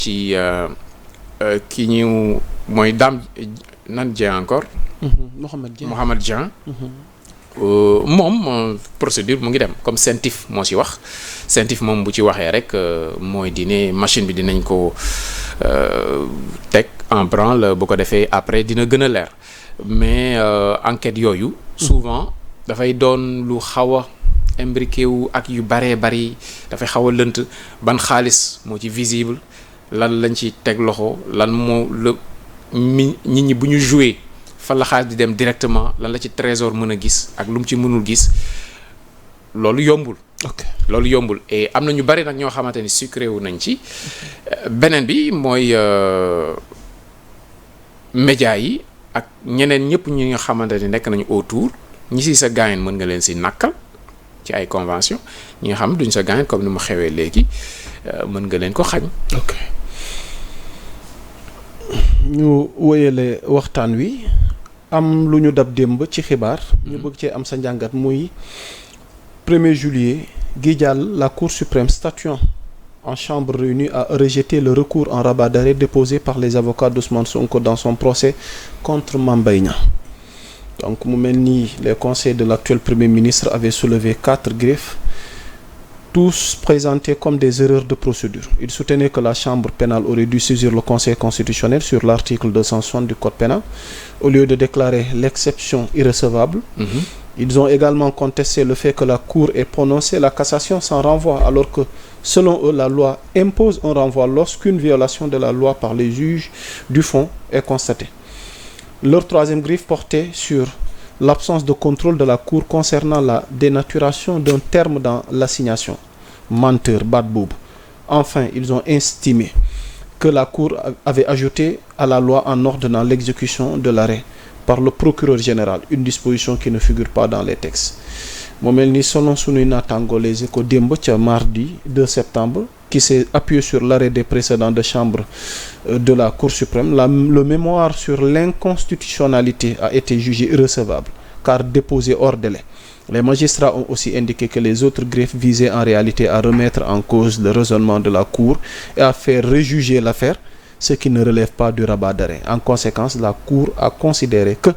ci ki ñu mooy Dame nan Dieng encore. Mohamed Dieng. moom procédure mu ngi dem comme CENTIF moo ci wax CENTIF moom bu ci waxee rek mooy di ne machine bi dinañ ko teg en branle bu ko defee après dina gën a leer mais enquête yooyu souvent dafay doon lu xaw a imbriqué wu ak yu baree bari dafay xaw a lënt ban xaalis moo ci visible lan lañ ci teg loxo lan moo la nit ñi bu ñu joué fan la xaalis di dem directement lan la ci trésor mën a gis ak lu mu ci mënul gis loolu yombul. loolu yombul et am na ñu bari nag ñoo xamante ni sucré wu nañ ci beneen bi mooy média yi ak ñeneen ñëpp ñi nga xamante ni nekk nañu autour ñi si sa gaañ mën nga leen si nakkal ci ay convention ñi nga xam duñ sa gaañ comme ni mu xewee léegi mën nga leen ko xañ. ok ñu wéyale waxtaan wi. am lu ñu dab démb ci xibaar ñu bëgg cee am sa njàngat muy 1er juillet gi jàll la Cour suprême statuant en chambre réunie a rejeté le recours en rabat d'arrêt déposé par les avocats d'Ousmane Sonko dans son procès contre Mame Mbaye Niang donc mu mel ni les conseils de l'actuel Premier ministre avaient soulevé 4 griefs tous présentés comme des erreurs de procédure. Il soutenait que la chambre pénale aurait dû saisir le Conseil constitutionnel sur l'article 260 du Code pénal au lieu de déclarer l'exception irrecevable. Ils ont également contesté le fait que la Cour ait prononcé la cassation sans renvoi alors que selon eux la loi impose un renvoi lorsqu'une violation de la loi par les juges du fond est constatée. Leur troisième griffe portait sur l'absence de contrôle de la Cour concernant la dénaturation d'un terme dans l'assignation. Menteur, baat boobu. Enfin, ils ont estimé que la Cour avait ajouté à la loi en ordonnant l'exécution de l'arrêt par le procureur général, une disposition qui ne figure pas dans les textes. Mu mel ni selon sunuy naataango Les Échos démb ca mardi 2 septembre qui s'est appuyé sur l'arrêt des précédents de chambre de la Cour suprême, le mémoire sur l'inconstitutionnalité a été jugé irrecevable car déposé hors délai. Les magistrats ont aussi indiqué que les autres greffes visaient en réalité à remettre en cause le raisonnement de la Cour et à faire rejuger l'affaire, ce qui ne relève pas du rabat d'arrêt. En conséquence, la Cour a considéré que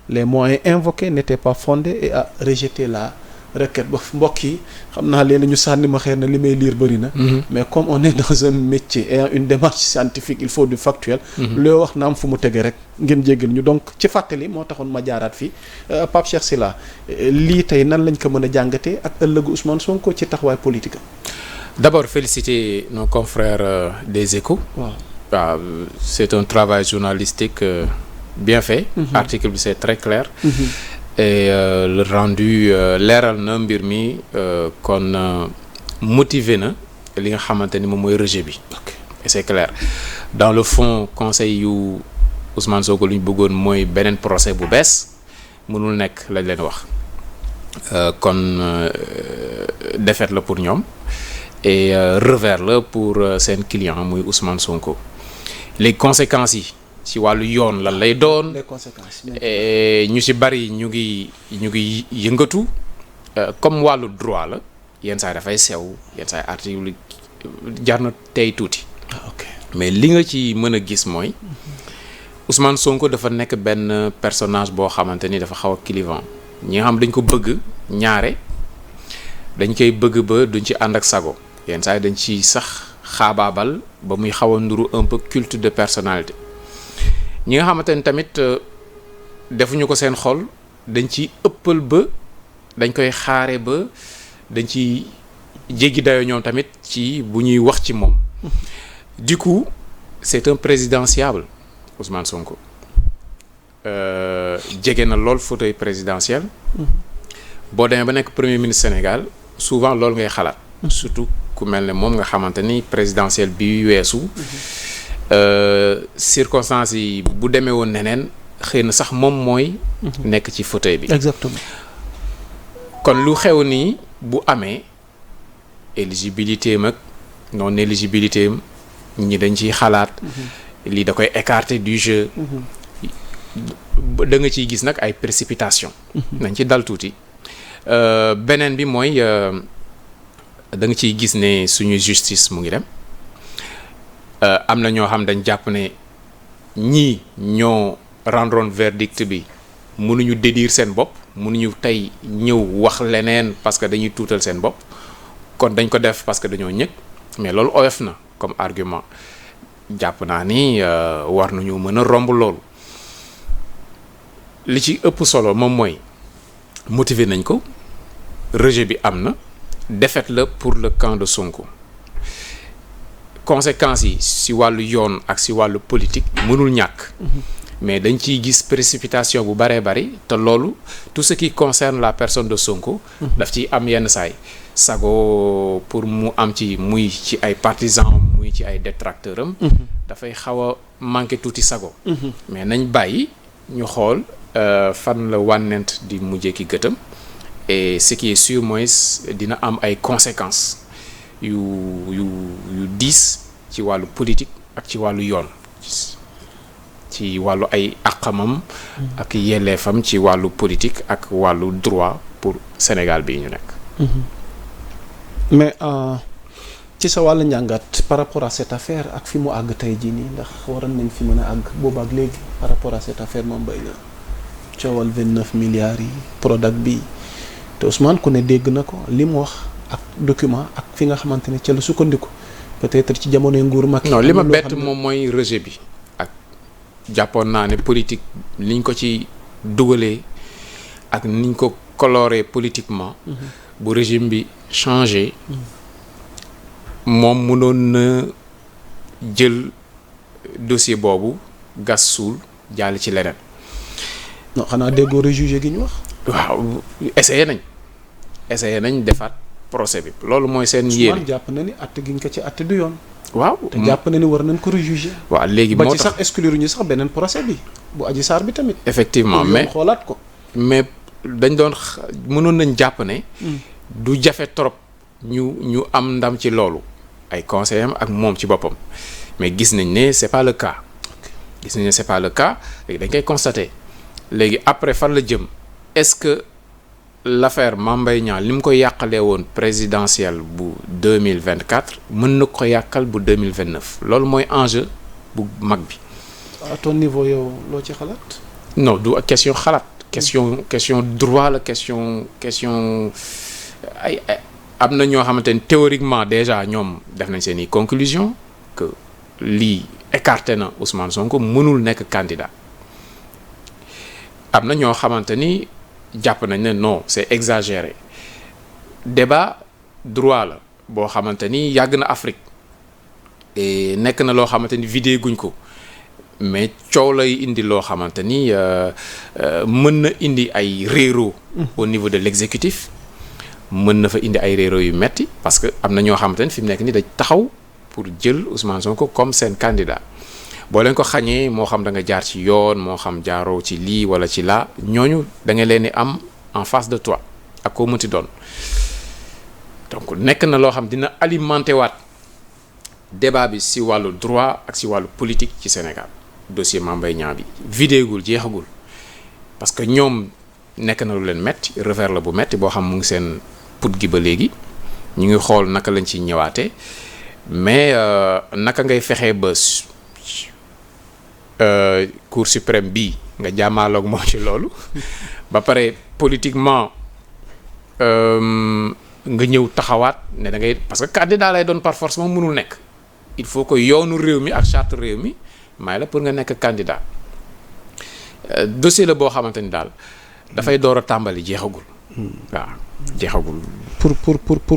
les moyens invoqués n'étaient pas fondés et a rejeté la requête. Ba mbokk yi xam naa leen ñu sànni ma xeer na li may lire bëri na mais comme on est dans un métier et une démarche scientifique il faut du factuel loo wax na am fu mu tege rek ngeen jéggal ñu donc ci fàttali moo taxoon ma jaaraat fii Pape Cheikh Sylla lii tey nan lañ ko mën a jàngatee ak ëllëgu Ousmane Sonko ci taxawaay politique am. D'abord féliciter nos confrères des Échos. waaw c'est un travail journalistique bien fait. Article bi c'est très clair. Et le rendu leeral na mbir mi kon motivé na li nga xamante ni moom mooy rejet bi. Et c'est clair dans le fond conseil yu Ousmane Sonko lu ñu bëggoon mooy beneen procès bu bees mënul nekk lañ leen wax kon défaite la pour ñoom et revers la pour seen client muy Ousmane Sonko les conséquences yi. ci wàllu yoon lan lay doon les conséquences ñu ci bari ñu ngi yëngatu comme wàllu droit la yenn saa dafay sew yenn saa article jar na tey tuuti. mais li nga ci mën a gis mooy Ousmane Sonko dafa nekk benn personnage boo xamante ni dafa xaw a clivant ñi nga xam dañ ko bëgg ñaare dañ koy bëgg ba duñ ci ànd ak sago yenn saa dañ ci sax xaabaabal ba muy xaw a nduru un peu culte de personnalité. ñi nga xamante ni tamit defuñu ko seen xol dañ ci ëppal ba dañ koy xaare ba dañ ci jéggi dayoo ñoom tamit ci bu ñuy wax ci moom. Du coup c'est un présidentiable Ousmane Sonko jege na lool fauteuil présidentiel. boo demee ba nekk premier ministre Sénégal souvent loolu ngay xalaat. surtout ku mel ne moom nga xamante ni présidentiel bi weesu. circonstances yi bu demee woon neneen xëy na sax moom mooy nekk ci fauteuil bi. Exactement. kon lu xew nii bu amee éligibilité am ak non éligibilité am ñi dañ ciy xalaat. lii da koy écarter du jeu. da nga ciy gis nag ay précipitation nañ ci dal tuuti. beneen bi mooy da nga ciy gis ne suñu justice mu ngi dem. am na ñoo xam dañ jàpp ne ñii ñoo rendroon verdict bi mënuñu dédire seen bopp mënuñu tey ñëw wax leneen parce que dañuy tuutal seen bopp kon dañ ko def parce que dañoo ñëg mais loolu oyof na comme argument jàpp naa ni war nañu mën a romb loolu li ci ëpp solo moom mooy motiver nañ ko rejet bi am na défaite la pour le camp de Sonko conséquences yi si wàllu yoon ak si wàllu politique mënul ñàkk mais dañ ciy gis précipitation bu baree bari te loolu tout ce qui concerne la personne de Sonko daf ciy am yenn saay sago pour mu am ci muy ci ay partisans muy ci ay détracteurs am dafay xaw a manqué tuuti sago mais nañ bàyyi ñu xool fan la wànnent di mujjee ki gëtam et ce qui est sûr mooy dina am ay conséquences yu diis ci wàllu politique ak ci wàllu yoon ci wàllu ay àqamam ak yelleefam ci wàllu politique ak wàllu droit pour Sénégal bii ñu nekk. mais ci sa wàllu njàngat par rapport à cette affaire ak fi mu àgg tey jii nii ndax waroon nañ fi mën a àgg boobu ak léegi par rapport à cette affaire Mame Mbaye Niang coowal 29 milliards yi Prodac bi te Ousmane ku ne dégg na ko li mu wax ak document ak fi nga xamante ne ca la sukkandiku peut-être ci jamonoy nguur Macky. non li ma bett moom mooy rejet bi ak jàppoon naa ne politique niñ ko ci dugalee ak niñ ko coloré politiquement. bu régime bi changé. moom mënoon na jël dossier boobu gas suul jàll ci leneen. non xanaa déggoo rejugé gi ñu wax. waaw essayé nañ defaat procès bi loolu mooy seen yéene. Ousmane jàpp na ni atte gi ñu ko ci atte du yoon. waaw te jàpp na ni war nañ ko rejugé. waaw léegi moo tax ba ci sax exclure ñu sax beneen procès bi bu Adji Sarr bi tamit. effectivement mais xoolaat ko. mais dañ doon mënoon nañ jàpp ne. du jafe trop ñu am ndam ci loolu. ay conseillers am ak moom ci boppam mais gis nañ ne c'est pas le cas. gis nañ ne c'est pas le cas léegi dañ koy constater léegi après fan la jëm est-ce que l'affaire Mame Mbaye Niang li mu ko yàqalee woon présidentielle bu 2024 mën na ko yàqal bu 2029 loolu mooy enjeu bu mag bi. à ton niveau yow loo ci xalaat. non du question xalaat. question droit la question ay am na ñoo xamante ni théoriquement déjà ñoom def nañ seen i conclusion que lii écarté na Ousmane Sonko mënul nekk candidat am na ñoo xamante ni jàpp nañ ne non c'est exagéré débat droit la boo xamante ni yàgg na Afrique et nekk na loo xamante ni vidé guñ ko mais coow lay indi loo xamante ni mën na indi ay réeroo au niveau de l'exécutif mën na fa indi ay réeroo yu metti parce que am na ñoo xamante ni fi mu nekk ni dañ taxaw pour jël Ousmane Sonko comme seen candidat boo leen ko xañee moo xam da nga jaar ci yoon moo xam jaaroo ci lii wala ci laa ñooñu da nga leen di am en face de toi ak koo mënti doon donc nekk na loo xam dina alimenter waat débat bi si wàllu droit ak si wàllu politique ci Sénégal dossier Mame Mbaye Niang bi vidéogul jeexagul parce que ñoom nekk na lu leen metti revers la bu metti boo xam mu ngi seen put gi ba léegi ñu ngi xool naka lañ ci ñëwaatee mais naka ngay fexee ba Cour suprême bii nga jàmmaaloog moom ci loolu ba pare politiquement nga ñëw taxawaat ne da ngay parce que candidat lay doon par force moom mënul nekk il faut que yoonu réew mi ak charte réew mi may la pour nga nekk candidat dossier la boo xamante ni daal dafay door a tàmbali jeexagul. waaw jeexagul.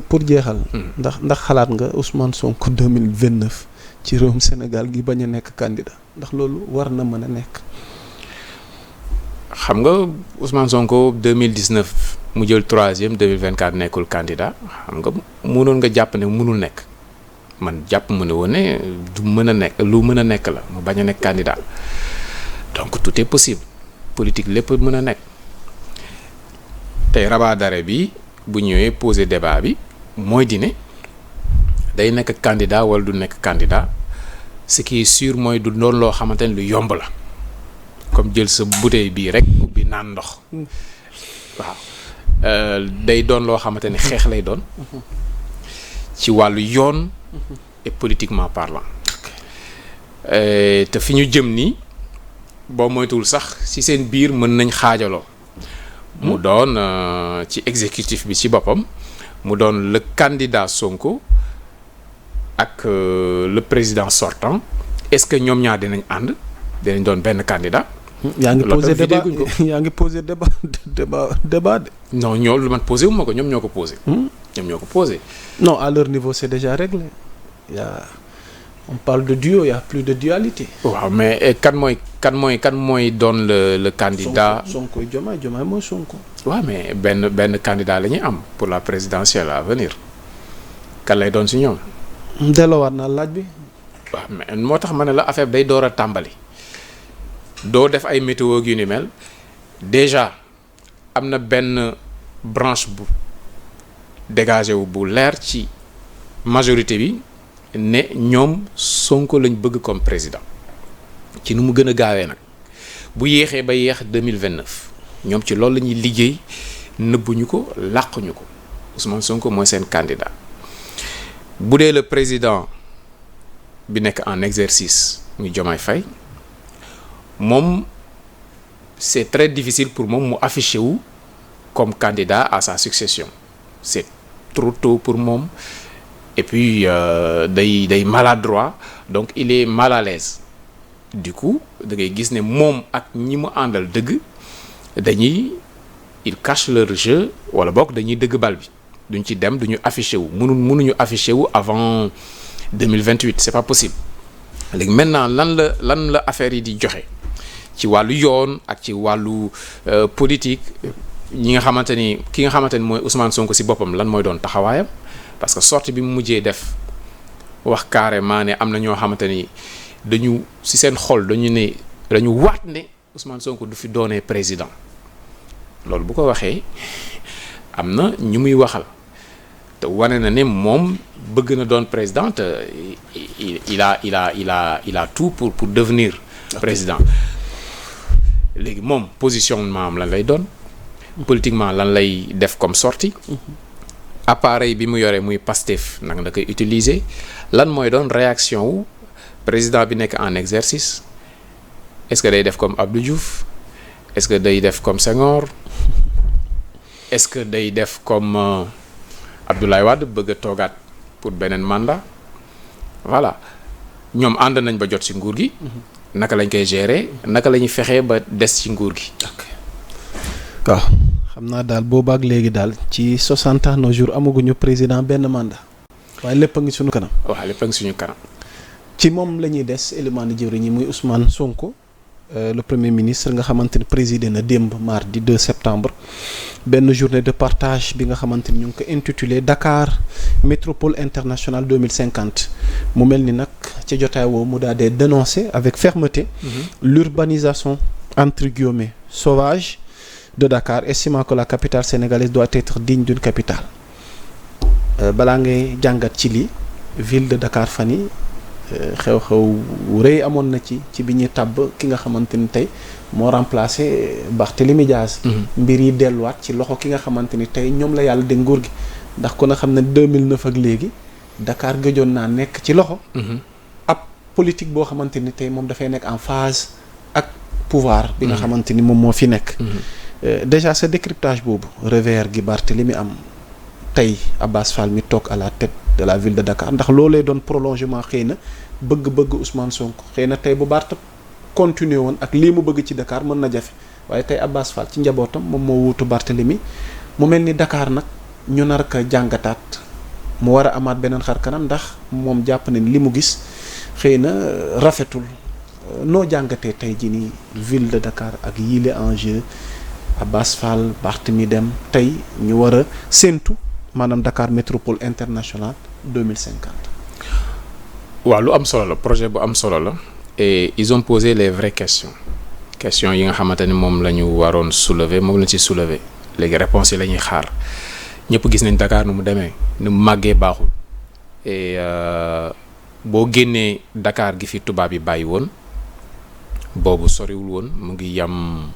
pour jeexal. ndax xalaat nga Ousmane Sonko 2029 ci réewum Sénégal gi bañ a nekk candidat ndax loolu war na mën a nekk. xam nga Ousmane Sonko 2019 mu jël 3e 2024 nekkul candidat xam nga mënoon nga jàpp ne mënul nekk man jàpp mu ne woon ne du mën a nekk lu mën a nekk la mu bañ a nekk candidat donc tout est possible politique lépp mën a nekk. tey rabat d'arrêt bi bu ñëwee poser débat bi mooy di ne day nekk candidat wala du nekk candidat ce qui est sûr mooy du doon loo xamante ne lu yomb la comme jël sa bouteille bii rek ubbi naan ndox waaw day doon loo xamante ne xeex lay doon ci wàllu yoon et politiquement parlant te fi ñu jëm nii boo moytuwul sax ci seen biir mën nañ xaajaloo. mu doon ci exécutif bi ci boppam mu doon le candidat Sonko ak le président sortant est-ce que ñoom ñaar dinañ ànd dinañ doon benn candidat. yaa ngi posé débat de. non ñoo lu man posé wu ma ko ñoom ñoo ko posé. ñoom ñoo ko posé. non à leur niveau c'est déjà réglé. On parle de duo, il y a plus de dualité. waaw mais kan mooy doon le candidat. Sonko Diomaye mooy Sonko. waaw mais benn candidat la ñuy am pour la présidentielle à venir kan lay doon si ñoom. delloowaat naa laaj bi. waaw mais moo tax ma ne la affaire bi day door a tàmbali doo def ay météo yu ni mel déjà am na benn branche bu dégagé wu bu leer ci majorité bi. ne ñoom Sonko lañ bëgg comme président ci nu mu gën a gaawee nag bu yéexee ba yéex 2029 ñoom ci loolu la ñuy liggéey nëbbuñu ko làquñu ko Ousmane Sonko mooy seen candidat bu dee le président bi nekk en exercice muy Diomaye Faye moom c'est très difficile pour moom mu afficher wu comme candidat à sa succession c'est trop tôt pour moom. Et puis day maladroit donc il est mal à l'aise du coup da ngay gis ne moom ak ñi mu àndal dëgg ils cachent leur jeu wala bokk dañuy dëgg bal bi duñ ci dem duñu affiché wu mënuñu affiché wu avant 2028 c'est pas possible léegi maintenant lan la affaire yi di joxe ci wàllu yoon ak ci wàllu politique ki nga xamante ni mooy Ousmane Sonko ci boppam lan mooy doon taxawaayam. parce que sortie bi mu mujjee def wax carrément ne am na ñoo xamante ni dañu ci seen xol dañu waat ne Ousmane Sonko du fi doonee président loolu bu ko waxee am na ñu muy waxal te wane na ne moom bëgg na doon président te il a tout pour devenir président léegi moom positionnement am lan lay doon politiquement lan lay def comme sortie appareil bi mu yore muy Pastef nag da koy utiliser lan mooy doon réaction wu président bi nekk en exercice est-ce que day def comme Abdou Diouf est-ce que day def comme Senghor est-ce que day def comme Abdoulaye Wade bëgg a toogaat pour beneen mandat voilà ñoom ànd nañ ba jot ci nguur gi. naka lañ koy gérer naka la ñuy fexee ba des ci nguur gi. waaw. xam naa daal boobaak léegi daal ci 60 ans nos jours amaguñu président benn mandat waaye lépp a ngi suñu kanam. waaw lépp a ngi suñu kanam. ci moom la ñuy des élément de jëwriñ ñi muy Ousmane Sonko le premier ministre nga xamante ni présidé na démb mardi 2 septembre benn journée de partage bi nga xamante ni ñu ngi ko intitulé Dakar métropole internationale 2050 mu mel ni nag ca jotaay woo mu daal di dénoncer avec fermeté l'urbanisation entre guillemets sauvage de Dakar, estimant que la capitale sénégalaise doit être digne d'une capitale. balaa ngay jàngat ci lii ville de Dakar fan yi xew-xew rëy amoon na ci bi ñuy tàbb ki nga xamante ni tey moo remplacé Barthélémy Diaz. mbir yi delluwaat ci loxo ki nga xamante ni tey ñoom la yàlla dénk nguur gi ndax ku na xam ne 2009 ak léegi Dakar gëjoon naa nekk ci loxo. ab politique boo xamante ni tey moom dafay nekk en phase ak pouvoir bi nga xamante ni moom moo fi nekk. déjà ce décryptage boobu revers gi Barthélémy am tey Abass Fall mi toog à la tête de la ville de Dakar ndax loolee doon prolongement xëy na bëgg-bëgg Ousmane Sonko xëy na tey bu Barth continuer woon ak lii mu bëgg ci Dakar mën na jafe waaye tey Abass Fall ci njabootam moom moo wuutu Barthélémy mu mel ni Dakar nag ñu nar ko jàngataat mu war a amaat beneen xar kanam ndax moom jàpp ne li mu gis xëy na rafetul noo jàngatee tey ji ni ville de Dakar ak yile enjeu Abass Fall Barthélémy dem tey ñu war a séentu maanaam Dakar métropole internationale 2050. waaw lu am solo la projet bu am solo la et ils ont posé les vraies questions yi nga xamante ni moom la ñu waroon soulever moom la ci soulever léegi réponses yi la ñuy xaar ñëpp gis nañ Dakar nu mu demee nu mu màggee baaxul et boo génnee Dakar gi fi tubaab yi bàyyi woon boobu soriwul woon mu ngi yam